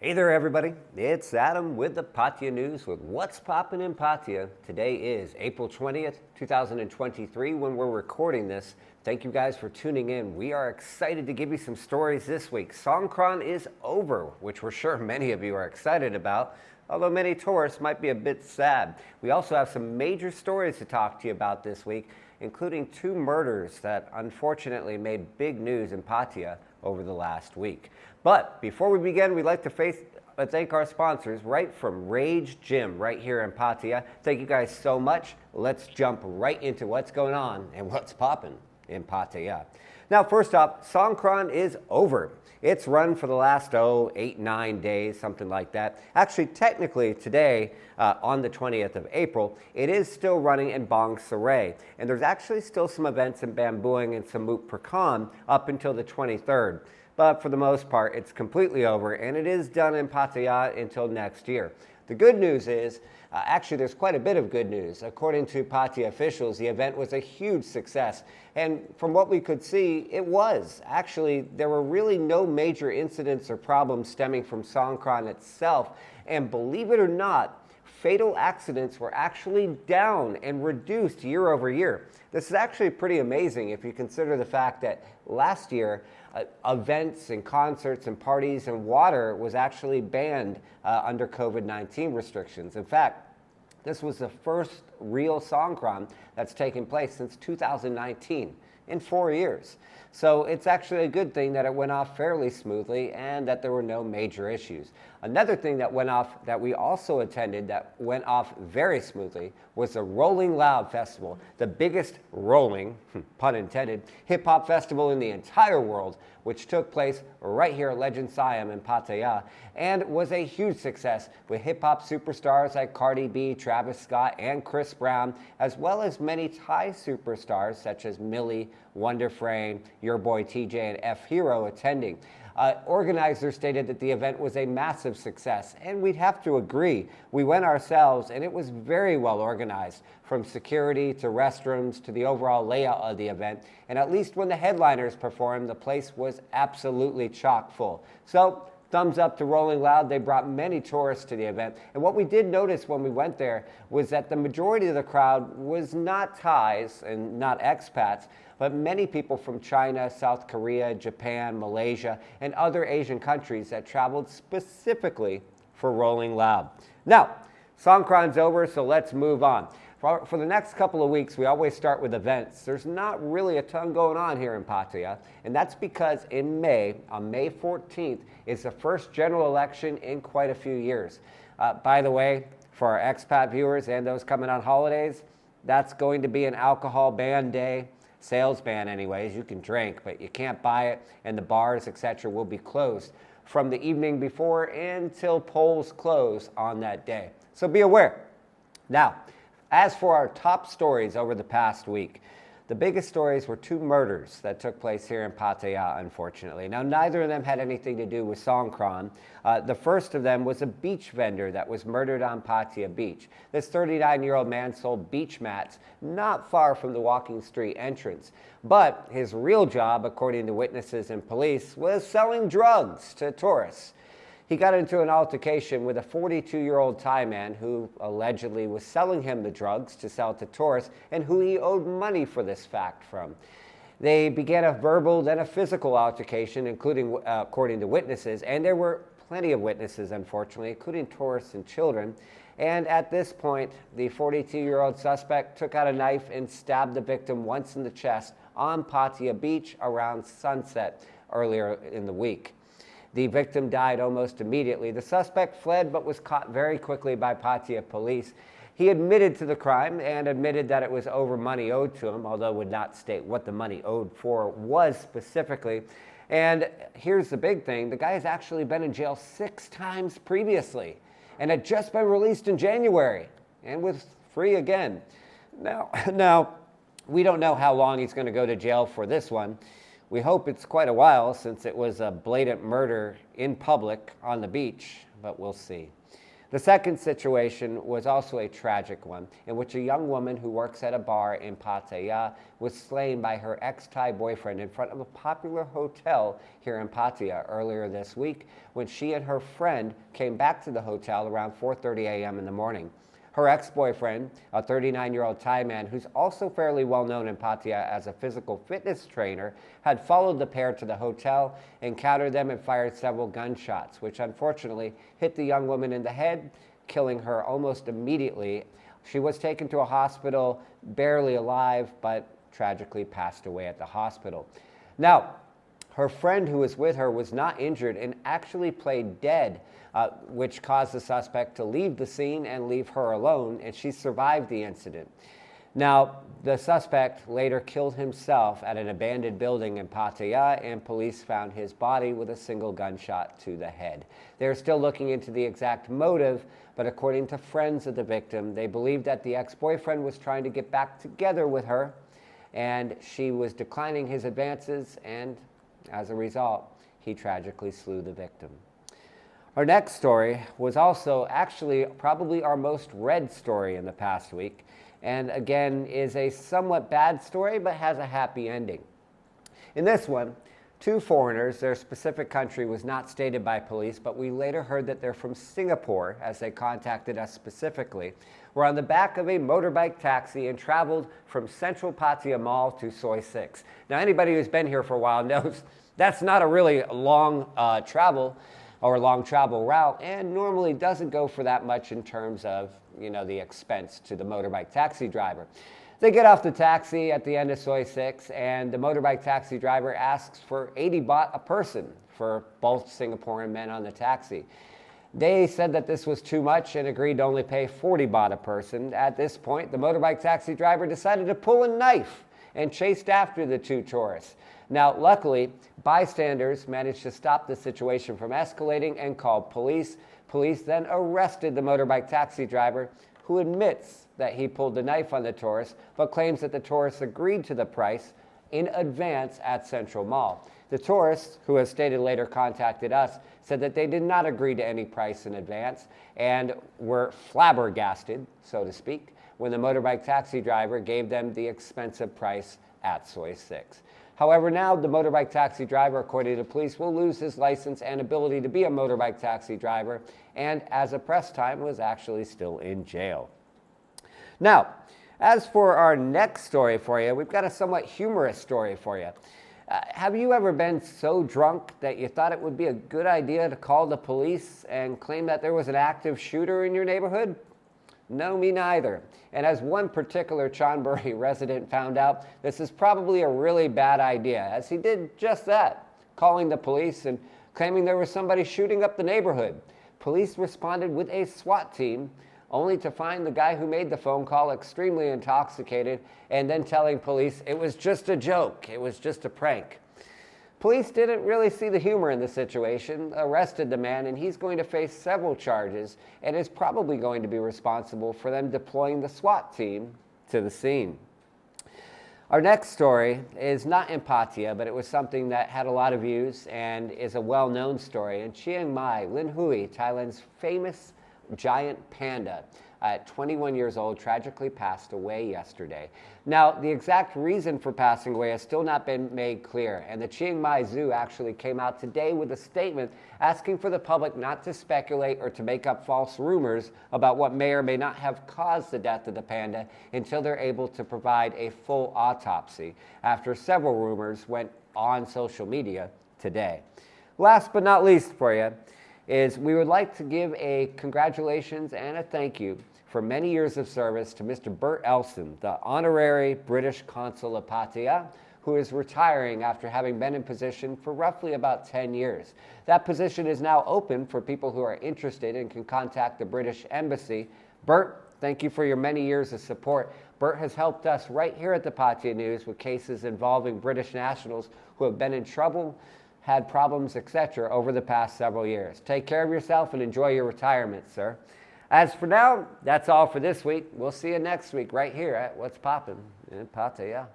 Hey there, everybody. It's Adam with the Pattaya News with What's Poppin' in Pattaya. Today is April 20th, 2023 when we're recording this. Thank you guys for tuning in. We are excited to give you some stories this week. Songkran is over, which we're sure many of you are excited about, although many tourists might be a bit sad. We also have some major stories to talk to you about this week, including 2 murders that unfortunately made big news in Pattaya over the last week. But before we begin, we'd like to thank our sponsors right from Rage Gym right here in Pattaya. Thank you guys so much. Let's jump right into what's going on and what's popping in Pattaya. Now, first off, Songkran is over. It's run for the last, 8-9 days, something like that. Actually, technically, today, on the 20th of April, it is still running in Bang Sarai. And there's actually still some events in Bambuang and Samut Prakan up until the 23rd. But for the most part, it's completely over, and it is done in Pattaya until next year. The good news is, actually there's quite a bit of good news. According to Pattaya officials, the event was a huge success. And from what we could see, it was. Actually, there were really no major incidents or problems stemming from Songkran itself. And believe it or not, fatal accidents were actually down and reduced year over year. This is actually pretty amazing if you consider the fact that last year, events and concerts and parties and water was actually banned under COVID-19 restrictions. In fact, this was the first real Songkran that's taken place since 2019 in 4 years. So it's actually a good thing that it went off fairly smoothly and that there were no major issues. Another thing that went off that we also attended that went off very smoothly was the Rolling Loud Festival, the biggest rolling, pun intended, hip-hop festival in the entire world, which took place right here at Legend Siam in Pattaya, and was a huge success with hip-hop superstars like Cardi B, Travis Scott, and Chris Brown, as well as many Thai superstars such as Millie, Wonder Frame, Your Boy TJ, and F Hero attending. Organizers stated that the event was a massive success, and we'd have to agree. We went ourselves, and it was very well organized, from security to restrooms to the overall layout of the event. And at least when the headliners performed, the place was absolutely chock full. So, thumbs up to Rolling Loud. They brought many tourists to the event. And what we did notice when we went there was that the majority of the crowd was not Thais and not expats, but many people from China, South Korea, Japan, Malaysia, and other Asian countries that traveled specifically for Rolling Loud. Now, Songkran's over, so let's move on. For the next couple of weeks, we always start with events. There's not really a ton going on here in Pattaya, and that's because in May, on May 14th, is the first general election in quite a few years. By the way, for our expat viewers and those coming on holidays, that's going to be an alcohol ban day. Sales ban anyways. You can drink, but you can't buy it, and the bars, etc. will be closed from the evening before until polls close on that day. So be aware. Now, as for our top stories over the past week, the biggest stories were 2 murders that took place here in Pattaya, unfortunately. Now, neither of them had anything to do with Songkran. The first of them was a beach vendor that was murdered on Pattaya Beach. This 39-year-old man sold beach mats not far from the walking street entrance. But his real job, according to witnesses and police, was selling drugs to tourists. He got into an altercation with a 42-year-old Thai man who allegedly was selling him the drugs to sell to tourists and who he owed money for this fact from. They began a verbal, then a physical altercation, including, according to witnesses, and there were plenty of witnesses, unfortunately, including tourists and children. And at this point, the 42-year-old suspect took out a knife and stabbed the victim once in the chest on Pattaya Beach around sunset earlier in the week. The victim died almost immediately. The suspect fled but was caught very quickly by Pattaya police. He admitted to the crime and admitted that it was over money owed to him, although would not state what the money owed for was specifically. And here's the big thing. The guy has actually been in jail 6 times previously and had just been released in January and was free again. Now, we don't know how long he's going to go to jail for this one. We hope it's quite a while since it was a blatant murder in public on the beach, but we'll see. The second situation was also a tragic one, in which a young woman who works at a bar in Pattaya was slain by her ex-Thai boyfriend in front of a popular hotel here in Pattaya earlier this week when she and her friend came back to the hotel around 4:30 a.m. in the morning. Her ex-boyfriend, a 39-year-old Thai man who's also fairly well known in Pattaya as a physical fitness trainer, had followed the pair to the hotel, encountered them, and fired several gunshots, which unfortunately hit the young woman in the head, killing her almost immediately. She was taken to a hospital, barely alive, but tragically passed away at the hospital. Now, her friend who was with her was not injured and actually played dead, which caused the suspect to leave the scene and leave her alone, and she survived the incident. Now, the suspect later killed himself at an abandoned building in Pattaya, and police found his body with a single gunshot to the head. They're still looking into the exact motive, but according to friends of the victim, they believe that the ex-boyfriend was trying to get back together with her, and she was declining his advances, and as a result, he tragically slew the victim. Our next story was also actually probably our most read story in the past week, and again is a somewhat bad story but has a happy ending. In this one, two foreigners, their specific country was not stated by police, but we later heard that they're from Singapore, as they contacted us specifically, were on the back of a motorbike taxi and traveled from Central Pattaya Mall to Soi 6. Now, anybody who's been here for a while knows that's not a really long travel route, and normally doesn't go for that much in terms of, the expense to the motorbike taxi driver. They get off the taxi at the end of Soi 6, and the motorbike taxi driver asks for 80 baht a person for both Singaporean men on the taxi. They said that this was too much and agreed to only pay 40 baht a person. At this point, the motorbike taxi driver decided to pull a knife and chased after the two tourists. Now, luckily, bystanders managed to stop the situation from escalating and called police. Police then arrested the motorbike taxi driver, who admits that he pulled the knife on the tourist, but claims that the tourists agreed to the price in advance at Central Mall. The tourists, who as stated later contacted us, said that they did not agree to any price in advance and were flabbergasted, so to speak, when the motorbike taxi driver gave them the expensive price at Soi 6. However, now the motorbike taxi driver, according to police, will lose his license and ability to be a motorbike taxi driver, and as of press time was actually still in jail. Now, as for our next story for you, we've got a somewhat humorous story for you. Have you ever been so drunk that you thought it would be a good idea to call the police and claim that there was an active shooter in your neighborhood? No, me neither. And as one particular Chonburi resident found out, this is probably a really bad idea, as he did just that, calling the police and claiming there was somebody shooting up the neighborhood. Police responded with a SWAT team, only to find the guy who made the phone call extremely intoxicated and then telling police it was just a joke, it was just a prank. Police didn't really see the humor in the situation, arrested the man, and he's going to face several charges and is probably going to be responsible for them deploying the SWAT team to the scene. Our next story is not in Pattaya, but it was something that had a lot of views and is a well-known story. In Chiang Mai, Lin Hui, Thailand's famous giant panda, at 21 years old, tragically passed away yesterday. Now, the exact reason for passing away has still not been made clear, and the Chiang Mai Zoo actually came out today with a statement asking for the public not to speculate or to make up false rumors about what may or may not have caused the death of the panda until they're able to provide a full autopsy, after several rumors went on social media today. Last but not least for you is we would like to give a congratulations and a thank you for many years of service to Mr. Bert Elson, the honorary British Consul of Pattaya, who is retiring after having been in position for roughly about 10 years. That position is now open for people who are interested and can contact the British Embassy. Bert, thank you for your many years of support. Bert has helped us right here at the Pattaya News with cases involving British nationals who have been in trouble, had problems, etc. over the past several years. Take care of yourself and enjoy your retirement, sir. As for now, that's all for this week. We'll see you next week right here at What's Poppin' in Pattaya.